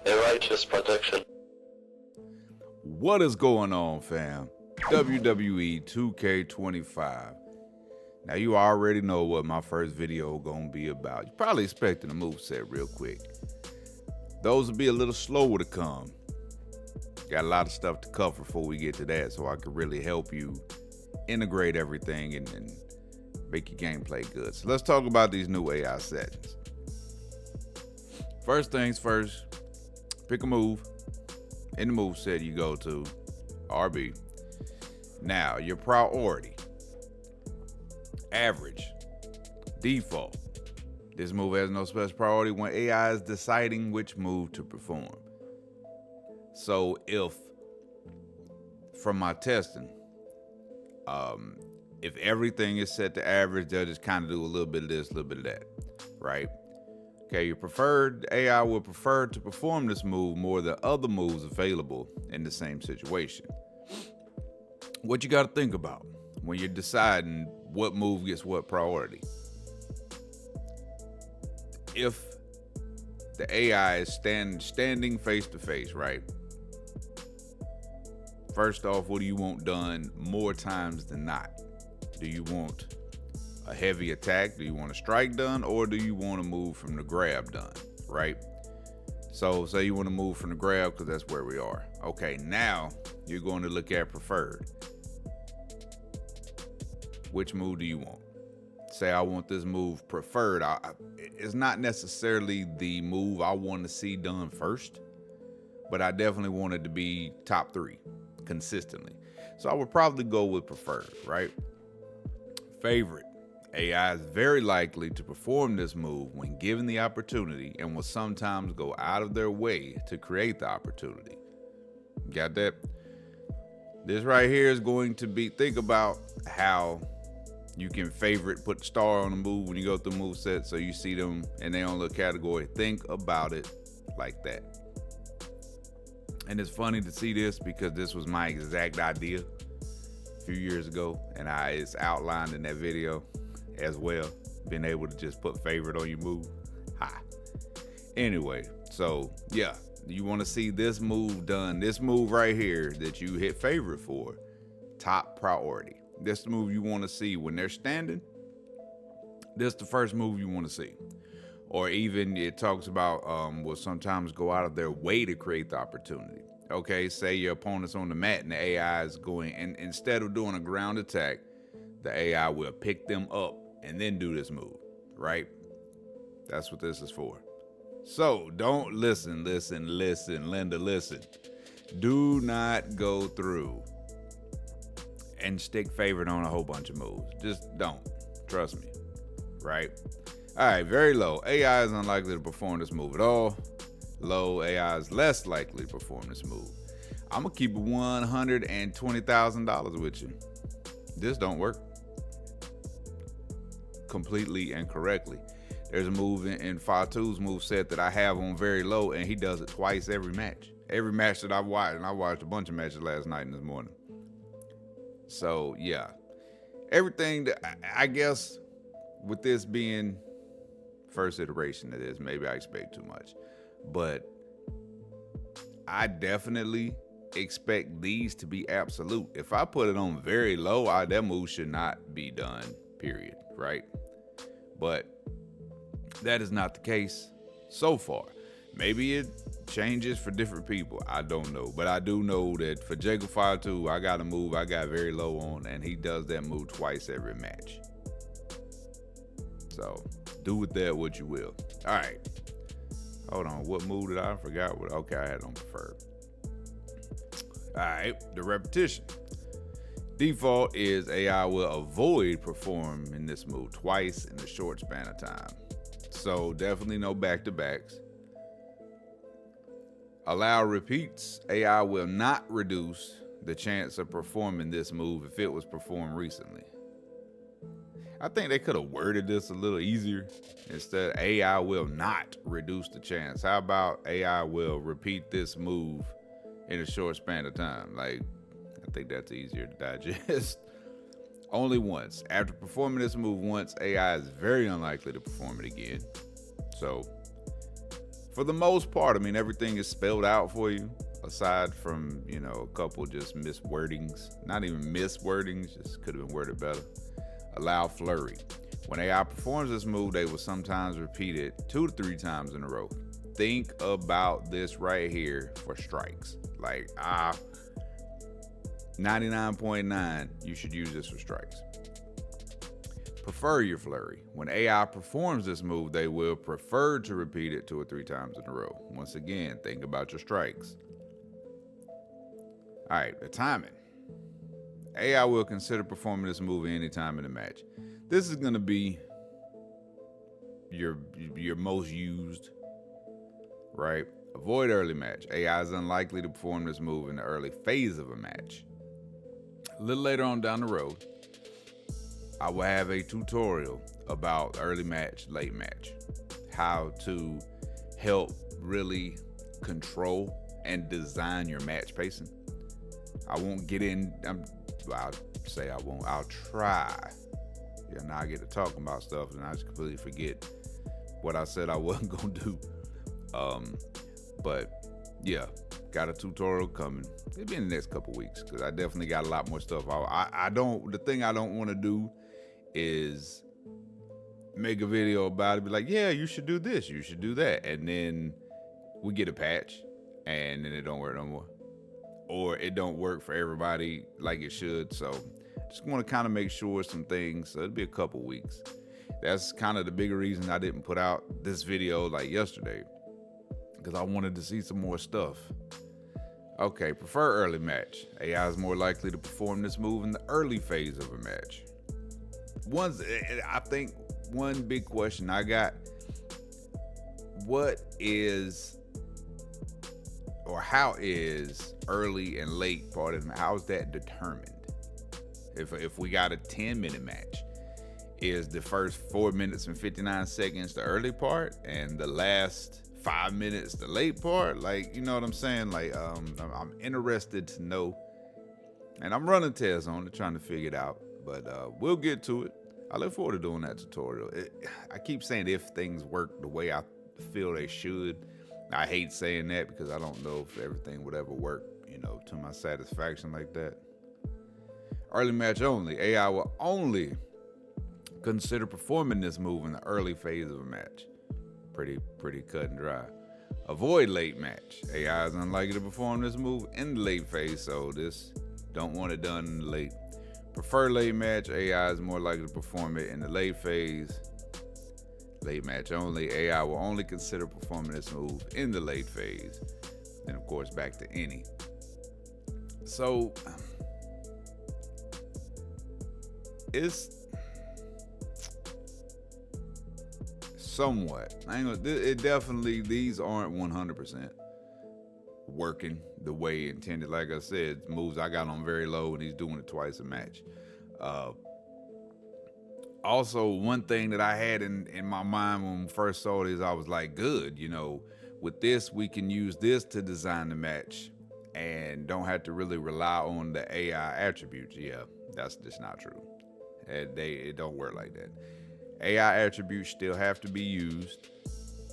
A righteous protection. What is going on, fam? WWE 2K25. Now, you already know what my first video gonna be about. You're probably expecting a moveset real quick. Those will be a little slower to come. Got a lot of stuff to cover before we get to that, so I can really help you integrate everything and make your gameplay good. So let's talk about these new AI settings. First things first, pick a move. In the move set you go to RB. Now, your priority, average, default. This move has no special priority when AI is deciding which move to perform. So if, from my testing, if everything is set to average, they'll just kind of do a little bit of this, a little bit of that, right? Okay, your preferred AI will prefer to perform this move more than other moves available in the same situation. What you got to think about when you're deciding what move gets what priority. If the AI is standing face to face, right? First off, what do you want done more times than not? Do you want a heavy attack? Do you want a strike done, or do you want to move from the grab done, right? So say you want to move from the grab because that's where we are. Okay, now you're going to look at preferred. Which move do you want? Say I want this move preferred. It's not necessarily the move I want to see done first, but I definitely want it to be top 3 consistently. So I would probably go with preferred, right? Favorite. AI is very likely to perform this move when given the opportunity and will sometimes go out of their way to create the opportunity. Got that? This right here is going to be, think about how you can favorite, put the star on the move when you go through move set so you see them in their own little category. Think about it like that. And it's funny to see this because this was my exact idea a few years ago, and it's outlined in that video as well. Being able to just put favorite on your move. Anyway, so yeah, you want to see this move done. This move right here that you hit favorite for, top priority. This the move you want to see when they're standing. This the first move you want to see. Or even it talks about will sometimes go out of their way to create the opportunity. Okay, say your opponent's on the mat and the AI is going, and instead of doing a ground attack, the AI will pick them up and then do this move, right? That's what this is for. So don't listen, Linda, listen. Do not go through and stick favorite on a whole bunch of moves. Just don't. Trust me, right? All right, very low. AI is unlikely to perform this move at all. Low, AI is less likely to perform this move. I'm going to keep it $120,000 with you. This don't work completely and correctly. There's a move in Fatu's move set that I have on very low, and he does it twice every match. Every match that I've watched, and I watched a bunch of matches last night and this morning. So, yeah. Everything that, I guess, with this being first iteration of this, maybe I expect too much. But I definitely expect these to be absolute. If I put it on very low, that move should not be done, period, right? But that is not the case so far. Maybe it changes for different people. I don't know. But I do know that for Jacob 5-2, I got a move I got very low on, and he does that move twice every match. So do with that what you will. All right. Hold on. What move did I forgot? Okay, I had on preferred. All right. The repetition. Default is AI will avoid performing this move twice in a short span of time. So definitely no back-to-backs. Allow repeats. AI will not reduce the chance of performing this move if it was performed recently. I think they could have worded this a little easier. Instead, AI will not reduce the chance. How about AI will repeat this move in a short span of time? Like, I think that's easier to digest. Only once. After performing this move once, AI is very unlikely to perform it again. So For the most part, I mean, everything is spelled out for you, aside from, a couple just miswordings. Not even miswordings, just could have been worded better. Allow flurry. When AI performs this move, they will sometimes repeat it 2 to 3 times in a row. Think about this right here for strikes. 99.9, you should use this for strikes. Prefer your flurry. When AI performs this move, they will prefer to repeat it 2 or 3 times in a row. Once again, think about your strikes. All right, the timing. AI will consider performing this move any time in the match. This is going to be your most used, right? Avoid early match. AI is unlikely to perform this move in the early phase of a match. A little later on down the road, I will have a tutorial about early match, late match, how to help really control and design your match pacing. I won't get in, I'll say I won't, I'll try. Now I get to talking about stuff and I just completely forget what I said I wasn't gonna do. But yeah, got a tutorial coming. It'll be in the next couple weeks because I definitely got a lot more stuff. The thing I don't want to do is make a video about it, be like, yeah, you should do this, you should do that, and then we get a patch and then it don't work no more, or it don't work for everybody like it should. So just want to kind of make sure some things. So it'll be a couple weeks. That's kind of the bigger reason I didn't put out this video like yesterday, because I wanted to see some more stuff. Okay, prefer early match. AI is more likely to perform this move in the early phase of a match. I think one big question I got, how is early and late part of the, how is that determined? If we got a 10-minute match, is the first 4 minutes and 59 seconds the early part and the last 5 minutes the late part? You know what I'm saying? I'm interested to know, and I'm running tests on it, trying to figure it out. But we'll get to it. I look forward to doing that tutorial. I keep saying if things work the way I feel they should. I hate saying that because I don't know if everything would ever work, to my satisfaction like that. Early match only. AI will only consider performing this move in the early phase of a match. Pretty cut and dry. Avoid late match. AI is unlikely to perform this move in the late phase, so this don't want it done in the late. Prefer late match. AI is more likely to perform it in the late phase. Late match only. AI will only consider performing this move in the late phase. Then, of course, back to any. So, it's somewhat. It definitely, these aren't 100% working the way intended. Like I said, moves I got on very low and he's doing it twice a match. Also, one thing that I had in my mind when we first saw this, I was like, good, with this, we can use this to design the match and don't have to really rely on the AI attributes. Yeah, that's just not true. It don't work like that. AI attributes still have to be used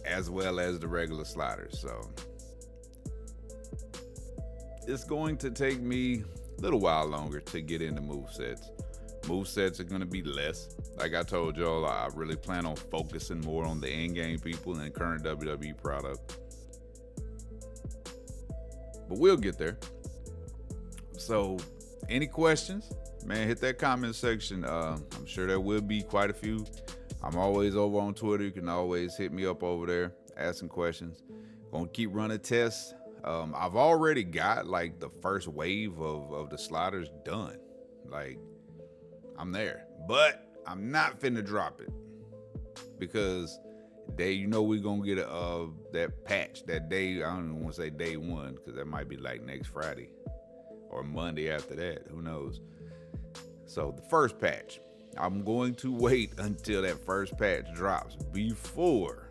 as well as the regular sliders. So it's going to take me a little while longer to get into movesets. Movesets are going to be less. Like I told y'all, I really plan on focusing more on the in-game people and the current WWE product. But we'll get there. So, any questions? Man, hit that comment section. I'm sure there will be quite a few. I'm always over on Twitter. You can always hit me up over there, ask some questions. Gonna keep running tests. I've already got the first wave of the sliders done. I'm there, but I'm not finna drop it because we're gonna get that patch that day. I don't even want to say day one because that might be next Friday or Monday after that. Who knows? So the first patch, I'm going to wait until that first patch drops before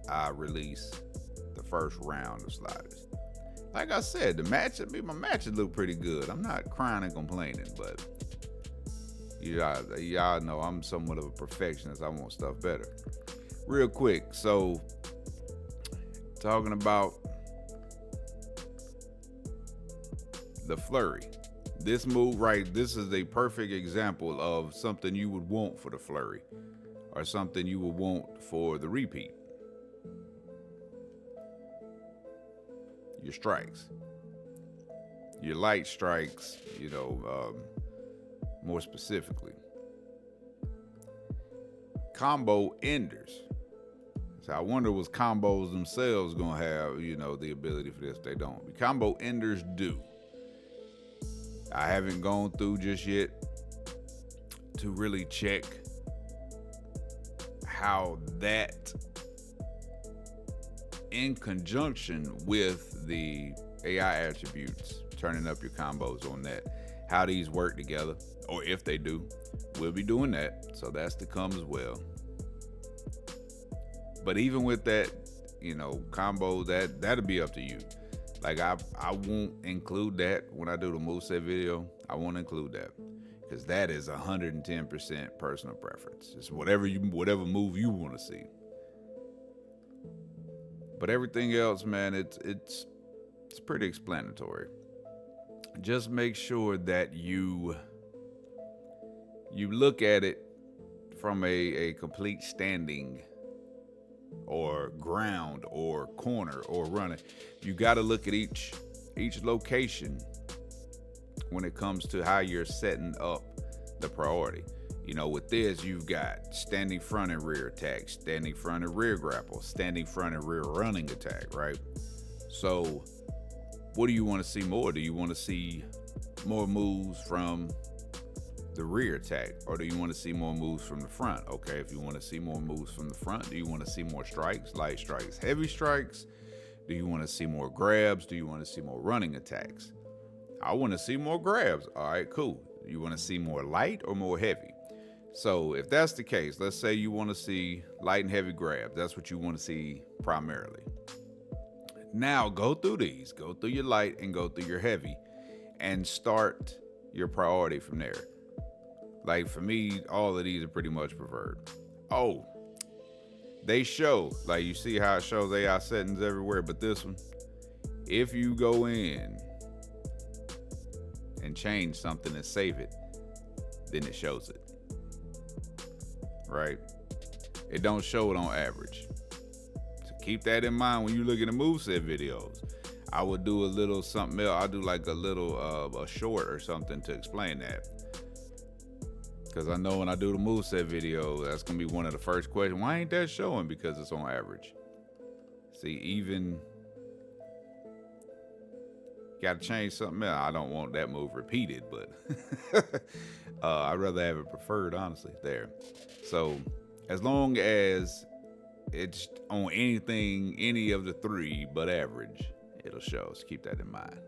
I release the first round of sliders. Like I said, my matches look pretty good. I'm not crying and complaining, but y'all know I'm somewhat of a perfectionist. I want stuff better. Real quick, so talking about the flurry. This move this is a perfect example of something you would want for the flurry or something you would want for the repeat. Your strikes. Your light strikes, more specifically. Combo enders. So I wonder was combos themselves gonna have, the ability for this? They don't. The combo enders do. I haven't gone through just yet to really check how that, in conjunction with the AI attributes, turning up your combos on that, how these work together, or if they do. We'll be doing that, so that's to come as well. But even with that, combo, that'll be up to you. Like I won't include that when I do the moveset video. I won't include that because that is 110% personal preference. It's whatever move you want to see. But everything else, man, it's pretty explanatory. Just make sure that you look at it from a complete standing or ground or corner or running. You got to look at each location when it comes to how you're setting up the priority. With this, you've got standing front and rear attack, standing front and rear grapple, standing front and rear running attack, right? So what do you want to see more? Do you want to see more moves from the rear attack, or do you want to see more moves from the front? Okay, if you want to see more moves from the front, do you want to see more strikes, light strikes, heavy strikes? Do you want to see more grabs? Do you want to see more running attacks? I want to see more grabs. All right, cool. You want to see more light or more heavy? So if that's the case, let's say you want to see light and heavy grabs. That's what you want to see primarily. Now go through these. Go through your light and go through your heavy and start your priority from there. Like for me, all of these are pretty much preferred. Oh, they show, like you see how it shows AI settings everywhere, but this one, if you go in and change something and save it, then it shows it, right? It don't show it on average. So keep that in mind when you look at the moveset videos. I would do a little something else. I'll do like a little a short or something to explain that. Because I know when I do the moveset video, that's going to be one of the first questions. Why ain't that showing? Because it's on average. See, even got to change something else. I don't want that move repeated, but I'd rather have it preferred, honestly, there. So as long as it's on anything, any of the three but average, it'll show. So keep that in mind.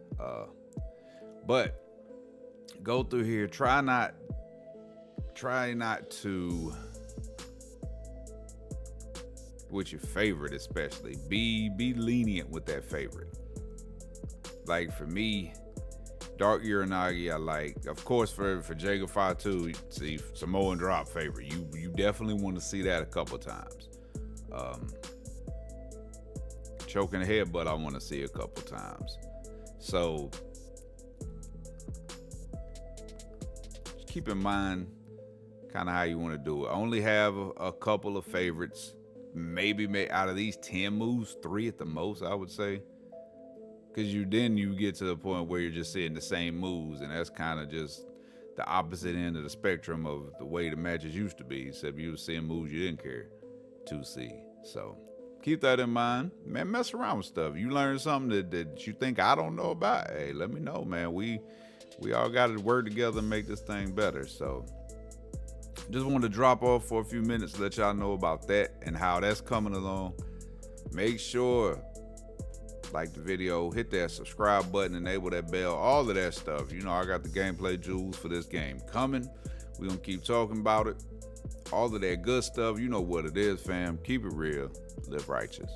But go through here. Try not to, with your favorite especially, be lenient with that favorite. Like for me, Dark Uranagi I like. Of course for Jager 5-2, see Samoan drop favorite. You definitely want to see that a couple times. Choking the headbutt I want to see a couple times. So just keep in mind kind of how you want to do it. Only have a couple of favorites. Maybe out of these 10 moves, 3 at the most, I would say. Because you get to the point where you're just seeing the same moves, and that's kind of just the opposite end of the spectrum of the way the matches used to be, except you were seeing moves you didn't care to see. So keep that in mind. Man, mess around with stuff. You learn something that you think I don't know about, hey, let me know, man. We all got to work together and make this thing better. So just wanted to drop off for a few minutes to let y'all know about that and how that's coming along. Make sure, like the video, hit that subscribe button, enable that bell, all of that stuff. I got the gameplay jewels for this game coming. We're going to keep talking about it. All of that good stuff. You know what it is, fam. Keep it real. Live righteous.